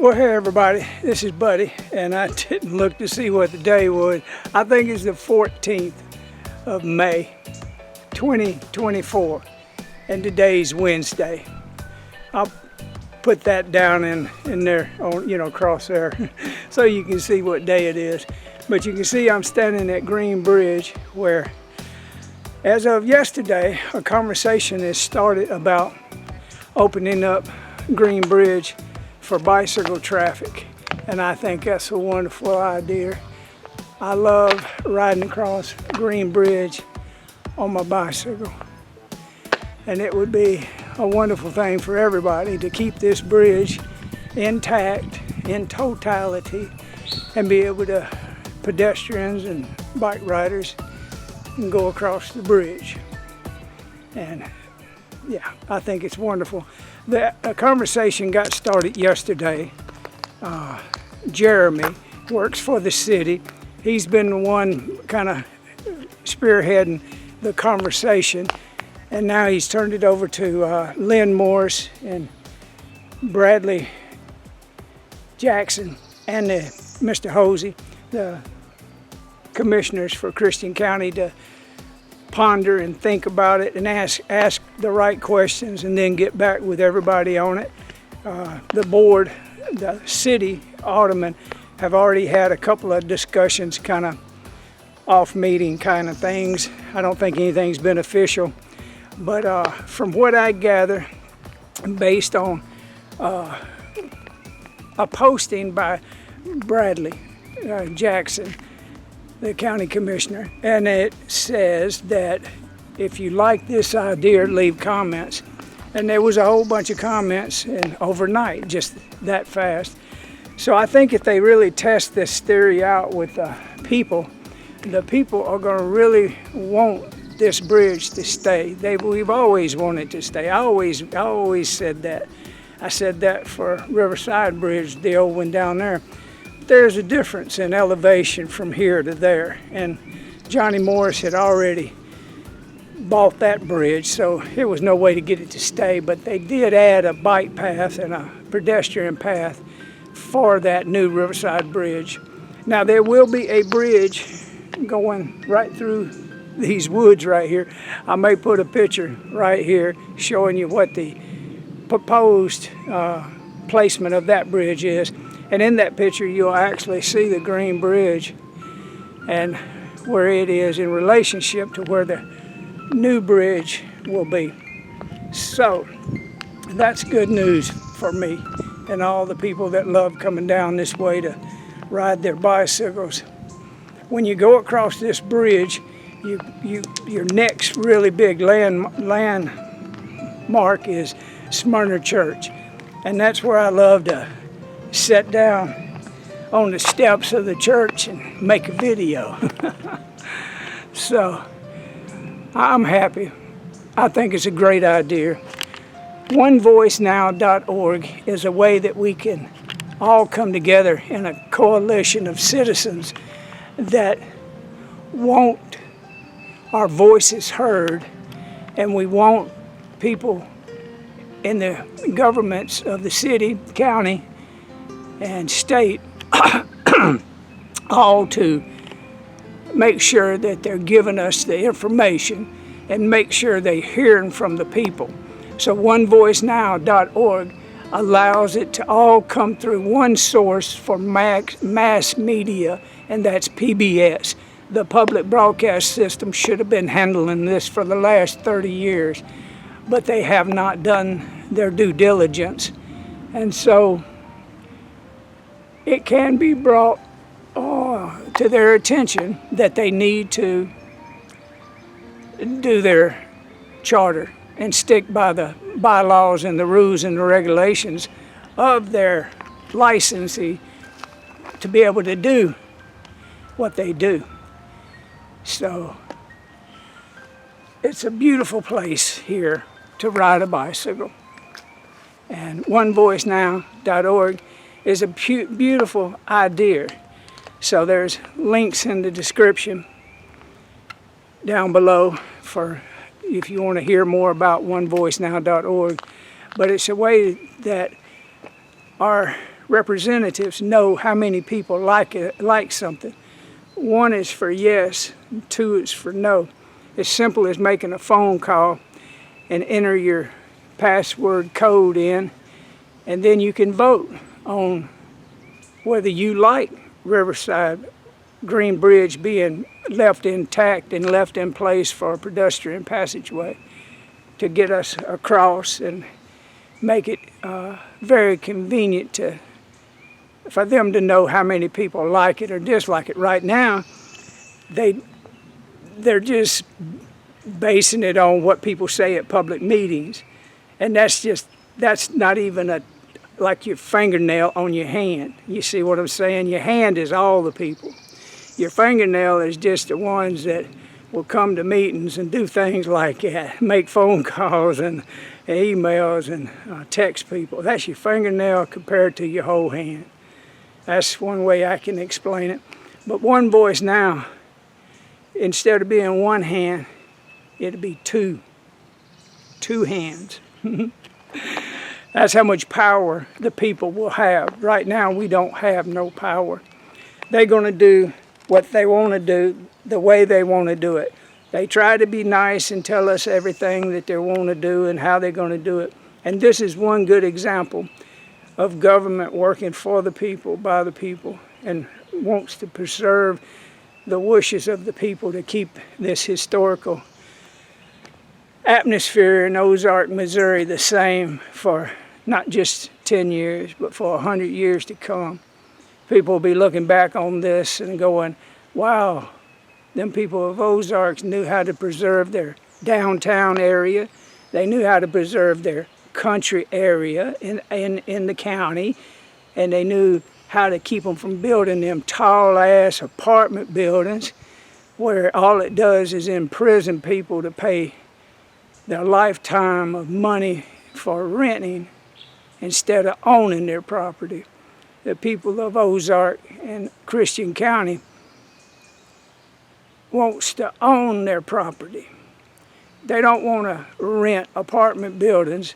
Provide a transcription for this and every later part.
Well, hey everybody, this is Buddy, and I didn't look to see what the day was. I think it's the 14th of May, 2024, and today's Wednesday. I'll put that down in there, on, across there, so you can see what day it is. But you can see I'm standing at Green Bridge, where, as of yesterday, a conversation has started about opening up Green Bridge for bicycle traffic, and I think that's a wonderful idea. I love riding across Green Bridge on my bicycle, and it would be a wonderful thing for everybody to keep this bridge intact in totality and be able to, pedestrians and bike riders, can go across the bridge. And yeah, I think it's wonderful. The conversation got started yesterday. Jeremy works for the city. He's been the one kind of spearheading the conversation, and now he's turned it over to Lynn Morris and Bradley Jackson and Mr. Hosey, the commissioners for Christian County, to ponder and think about it and ask the right questions and then get back with everybody on it. The board, the city aldermen have already had a couple of discussions, kind of off meeting kind of things. I don't think anything's been official, but from what I gather, based on a posting by Bradley Jackson, the county commissioner, and it says that if you like this idea, leave comments. And there was a whole bunch of comments and overnight, just that fast. So I think if they really test this theory out with the people are going to really want this bridge to stay. We've always wanted to stay. I always said that. I said that for Riverside Bridge, the old one down there. There's a difference in elevation from here to there, and Johnny Morris had already bought that bridge, so there was no way to get it to stay, but they did add a bike path and a pedestrian path for that new Riverside Bridge. Now there will be a bridge going right through these woods right here. I may put a picture right here showing you what the proposed placement of that bridge is. And in that picture, you'll actually see the Green Bridge and where it is in relationship to where the new bridge will be. So that's good news for me and all the people that love coming down this way to ride their bicycles. When you go across this bridge, your next really big landmark is Smyrna Church, and that's where I love to sit down on the steps of the church and make a video. So I'm happy. I think it's a great idea. OneVoiceNow.org is a way that we can all come together in a coalition of citizens that want our voices heard, and we want people in the governments of the city, county, and state all to make sure that they're giving us the information and make sure they're hearing from the people. So OneVoiceNow.org allows it to all come through one source for mass media, and that's PBS. The public broadcast system should have been handling this for the last 30 years, but they have not done their due diligence. And so it can be brought to their attention that they need to do their charter and stick by the bylaws and the rules and the regulations of their licensee to be able to do what they do. So it's a beautiful place here to ride a bicycle. And OneVoiceNow.org is a beautiful idea. So there's links in the description down below for if you want to hear more about OneVoiceNow.org. But it's a way that our representatives know how many people like something. 1 is for yes, and 2 is for no. As simple as making a phone call and enter your password code in, and then you can vote on whether you like Riverside Green Bridge being left intact and left in place for a pedestrian passageway to get us across and make it very convenient for them to know how many people like it or dislike it. Right now, they're just basing it on what people say at public meetings, and that's not even like your fingernail on your hand. You see what I'm saying? Your hand is all the people. Your fingernail is just the ones that will come to meetings and do things like make phone calls and emails and text people. That's your fingernail compared to your whole hand. That's one way I can explain it. But one voice now, instead of being one hand, it'd be two hands. That's how much power the people will have. Right now, we don't have no power. They're going to do what they want to do the way they want to do it. They try to be nice and tell us everything that they want to do and how they're going to do it. And this is one good example of government working for the people, by the people, and wants to preserve the wishes of the people to keep this historical atmosphere in Ozark, Missouri the same for not just 10 years, but for 100 years to come. People will be looking back on this and going, wow, them people of Ozarks knew how to preserve their downtown area. They knew how to preserve their country area in the county, and they knew how to keep them from building them tall-ass apartment buildings where all it does is imprison people to pay their lifetime of money for renting instead of owning their property. The people of Ozark and Christian County wants to own their property. They don't want to rent apartment buildings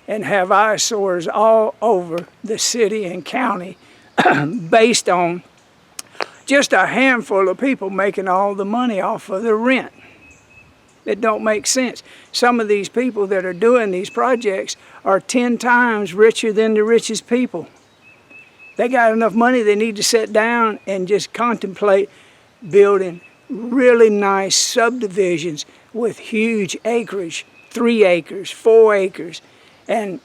and have eyesores all over the city and county based on just a handful of people making all the money off of the rent. It don't make sense. Some of these people that are doing these projects are 10 times richer than the richest people. They got enough money they need to sit down and just contemplate building really nice subdivisions with huge acreage, 3 acres, 4 acres, and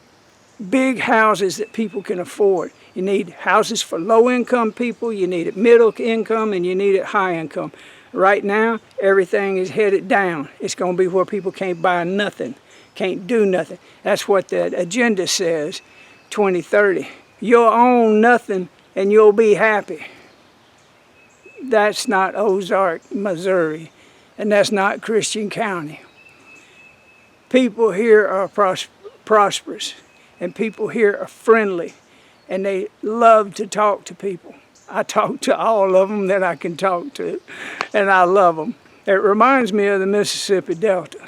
big houses that people can afford. You need houses for low-income people, you need it middle income, and you need it high income. Right now, everything is headed down. It's going to be where people can't buy nothing, can't do nothing. That's what the agenda says, 2030. You'll own nothing and you'll be happy. That's not Ozark, Missouri, and that's not Christian County. People here are prosperous, and people here are friendly, and they love to talk to people. I talk to all of them that I can talk to, and I love them. It reminds me of the Mississippi Delta,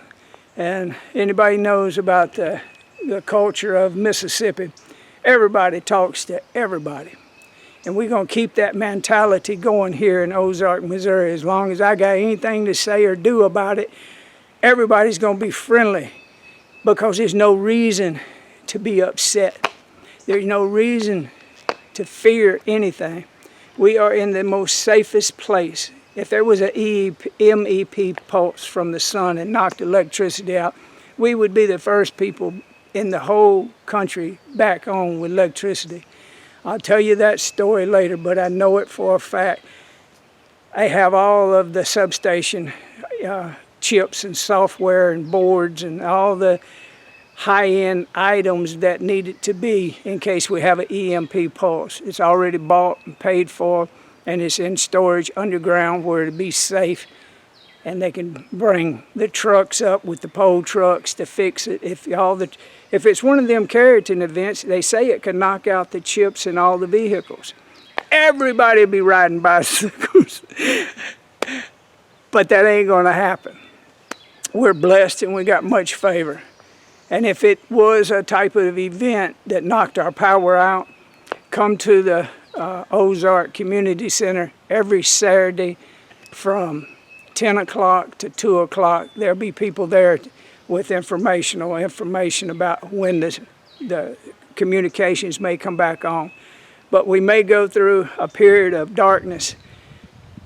and anybody knows about the culture of Mississippi. Everybody talks to everybody, and we're going to keep that mentality going here in Ozark, Missouri. As long as I got anything to say or do about it, everybody's going to be friendly, because there's no reason to be upset. There's no reason to fear anything. We are in the most safest place. If there was an MEP pulse from the sun and knocked electricity out, we would be the first people in the whole country back on with electricity. I'll tell you that story later, but I know it for a fact. I have all of the substation chips and software and boards and all the high-end items that need it to be in case we have an EMP pulse. It's already bought and paid for, and it's in storage underground where it'll be safe, and they can bring the trucks up with the pole trucks to fix it. If it's one of them Carrington events, they say it can knock out the chips in all the vehicles. Everybody will be riding bicycles, but that ain't gonna happen. We're blessed and we got much favor. And if it was a type of event that knocked our power out, come to the Ozark Community Center every Saturday from 10 o'clock to 2 o'clock. There'll be people there with information about when the communications may come back on. But we may go through a period of darkness,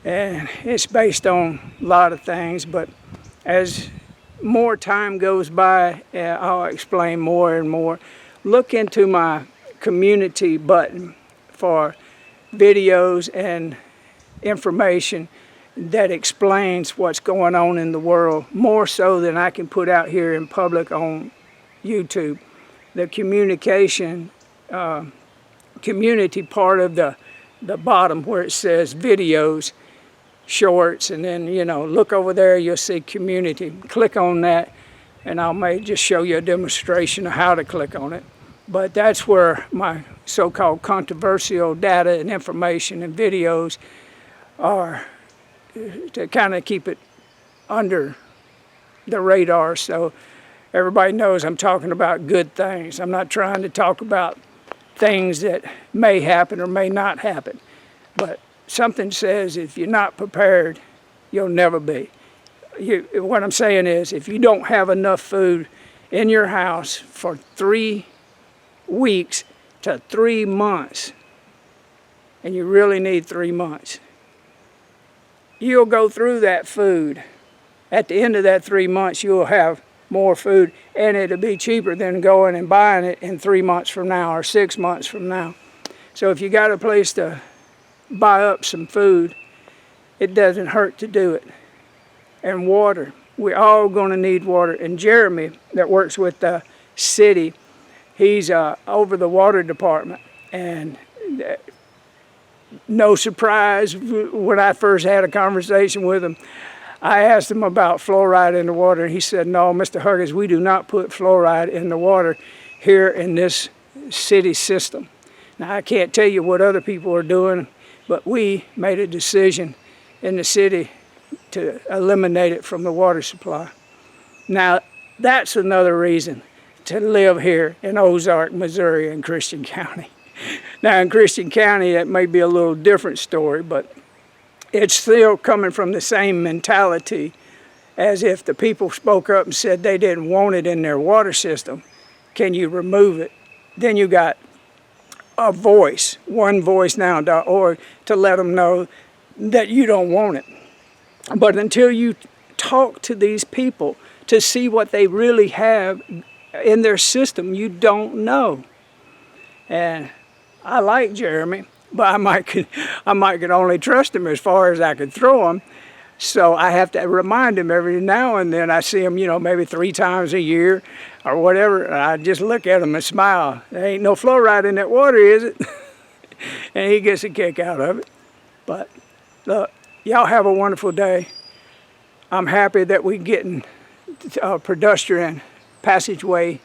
and it's based on a lot of things, but as more time goes by, I'll explain more and more. Look into my community button for videos and information that explains what's going on in the world, more so than I can put out here in public on YouTube. The community part of the bottom where it says videos, shorts, and then, you know, look over there, you'll see community. Click on that, and I may just show you a demonstration of how to click on it. But that's where my so-called controversial data and information and videos are, to kind of keep it under the radar so everybody knows I'm talking about good things. I'm not trying to talk about things that may happen or may not happen. But something says if you're not prepared, you'll never be. What I'm saying is, if you don't have enough food in your house for 3 weeks to 3 months, and you really need 3 months, you'll go through that food. At the end of that 3 months, you'll have more food, and it'll be cheaper than going and buying it in 3 months from now or 6 months from now. So if you got a place to buy up some food, it doesn't hurt to do it. And water, we're all going to need water. And Jeremy, that works with the city, he's over the water department, and no surprise, when I first had a conversation with him, I asked him about fluoride in the water, and he said, no, Mr. Huggins, we do not put fluoride in the water here in this city system. Now, I can't tell you what other people are doing, but we made a decision in the city to eliminate it from the water supply. Now, that's another reason to live here in Ozark, Missouri, and Christian County. Now, in Christian County, that may be a little different story, but it's still coming from the same mentality as if the people spoke up and said they didn't want it in their water system. Can you remove it? Then you got a voice, onevoicenow.org, to let them know that you don't want it. But until you talk to these people to see what they really have in their system, you don't know. And I like Jeremy, but I might could only trust him as far as I could throw him. So I have to remind him every now and then. I see him, you know, maybe 3 times a year or whatever. And I just look at him and smile. There ain't no fluoride in that water, is it? And he gets a kick out of it. But look, y'all have a wonderful day. I'm happy that we're getting a pedestrian passageway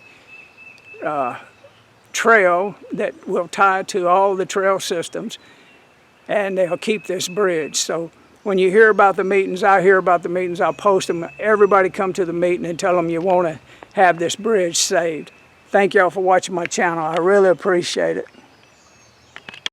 trail that will tie to all the trail systems, and they'll keep this bridge. So when you hear about the meetings, I hear about the meetings, I'll post them. Everybody come to the meeting and tell them you want to have this bridge saved. Thank y'all for watching my channel. I really appreciate it.